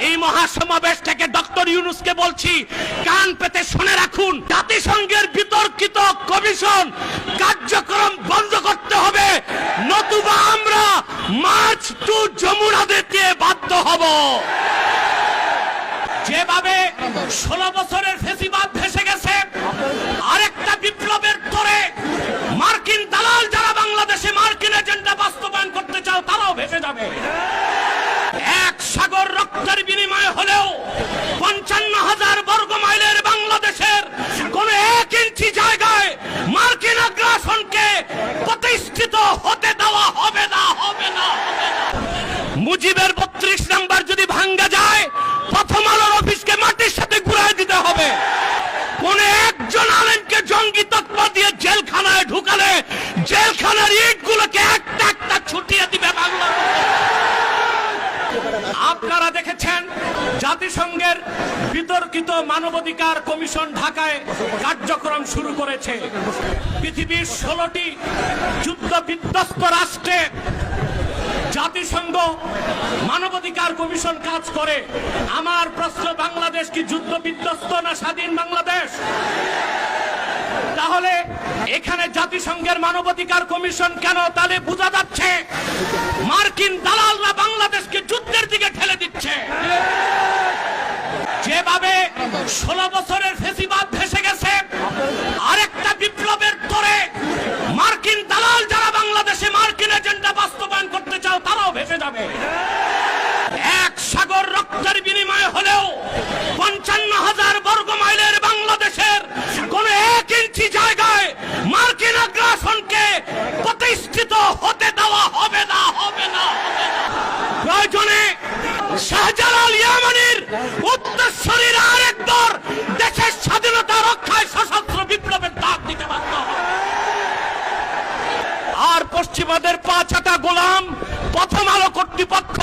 এই মহাসমাবেশ থেকে ডক্টর ইউনূসকে বলছি, কান পেতে শুনে রাখুন, জাতিসংঘের বিতর্কিত কমিশন কার্যক্রম বন্ধ করতে হবে, নতুবা আমরা মার্চ টু যমুনা দিতে বাধ্য হব। যেভাবে 16 বছরের ফেসিবাদ ভেসে গেছে, আরেকটা বিপ্লবের তোরে মার্কিন দালাল যারা বাংলাদেশে মার্কিন এজেন্ডা বাস্তবায়ন করতে চাও তারাও ভেসে যাবে। এক সাগর রক্তের বিনিময়ে হলেও 55,000 বর্গ মাইলের বাংলাদেশের কোন 1 ইঞ্চি জায়গায় মার্কিন আগ্রাসনকে প্রতিষ্ঠিত হতে দেওয়া হবে না, হবে না, হবে না। মুজিবের 32 নাম্বার যদি ভাঙ্গা যায়, প্রথম আলোর অফিসকে মাটির সাথে ঘুরায় দিতে হবে। কোন একজন আলেমকে জঙ্গি তকমা দিয়ে জেলখানায় ঢুকালে জেলখানার ইটগুলোকে একটা একটা ছুটিয়ে দিবে বাংলা। আপনারা দেখেছেন জাতিসংঘের বিতর্কিত মানবাধিকার কমিশন ঢাকায় কার্যক্রম শুরু করেছে। পৃথিবীর 16টি যুদ্ধ বিধ্বস্ত রাষ্ট্রে জাতিসংঘ মানবাধিকার কমিশন কাজ করে। আমার প্রশ্ন, বাংলাদেশ কি যুদ্ধ বিধ্বস্ত না স্বাধীন বাংলাদেশ? তাহলে এখানে জাতিসংঘের মানবাধিকার কমিশন কেন? তাহলে বোঝা যাচ্ছে মার্কিন দালালরা বাংলাদেশকে যুদ্ধের দিকে ঠেলে দিচ্ছে। যেভাবে 16 বছরের ফেসিবাদ ভেসে গেছে, আরেকটা বিপ্লবের তোরে মার্কিন দালাল যারা বাংলাদেশে মার্কিন এজেন্ডা বাস্তবায়ন করতে চাও তারাও ভেসে যাবে। এক সাগর রক্তের বিনিময়ে হলেও 55,000 বর্গ মাইলের বাংলাদেশের কোন 1 ইঞ্চি জায়গায় মার্কিন আগ্রাসনকে প্রতিষ্ঠিত হতে দেওয়া হবে না, হবে না, হবে না। প্রয়োজনে শাহজালাল ইয়ামানির উত্তরসূরির আরেকবার দেশের স্বাধীনতা রক্ষায় সশস্ত্র বিপ্লবের ডাক দিতে বাধ্য হবে। আর পশ্চিমাদের পাঁচাটা গোলাম প্রথম আলো কর্তৃপক্ষ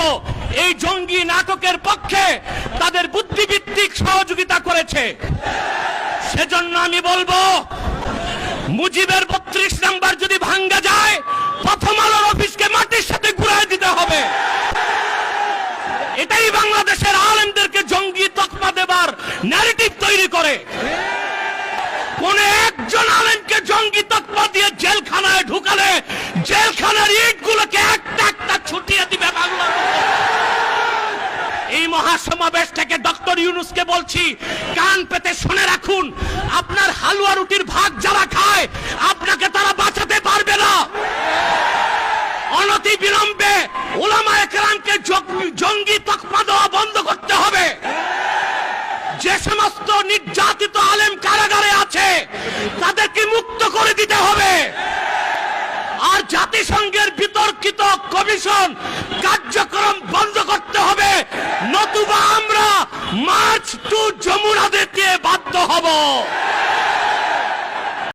এই জঙ্গি নাটকের পক্ষে তাদের বুদ্ধিভিত্তিক সহযোগিতা করেছে। সেজন্য আমি বলবো, মুজিবের 32 নাম্বার যদি ভাঙ্গা যায়, প্রথম আলোর অফিসকে মাটির সাথে ঘুরায় দিতে হবে। এটাই বাংলাদেশের আলেমদেরকে জঙ্গি তকমা দেবার ন্যারেটিভ তৈরি করে। কোন একজন আলেমকে জঙ্গি তকমা দিয়ে জেলখানায় ঢুকালে জেলখানার ইটগুলোকে একটা একটা ছুটিয়ে দিবে বাংলা। এই মহাসমাবেশ থেকে ডক্টর ইউনূসকে বলছি, কান পেতে শুনে রাখুন, আপনার হালুয়া রুটির ভাগ যারা খায় আপনাকে তারা বাঁচাতে পারবে না। অনতি বিলম্বে উলামায়ে কেরামকে জঙ্গি তকমা দেওয়া বন্ধ করতে হবে। যে সমস্ত নির্যাতিত আলেম কারাগারে আছে তাদেরকে মুক্ত করে দিতে হবে। আর জাতিসংঘের বিতর্কিত কমিশন কার্যক্রম বন্ধ করতে হবে, নতুবা আমরা মার্চ টু যমুনা দিতে বাধ্য হব।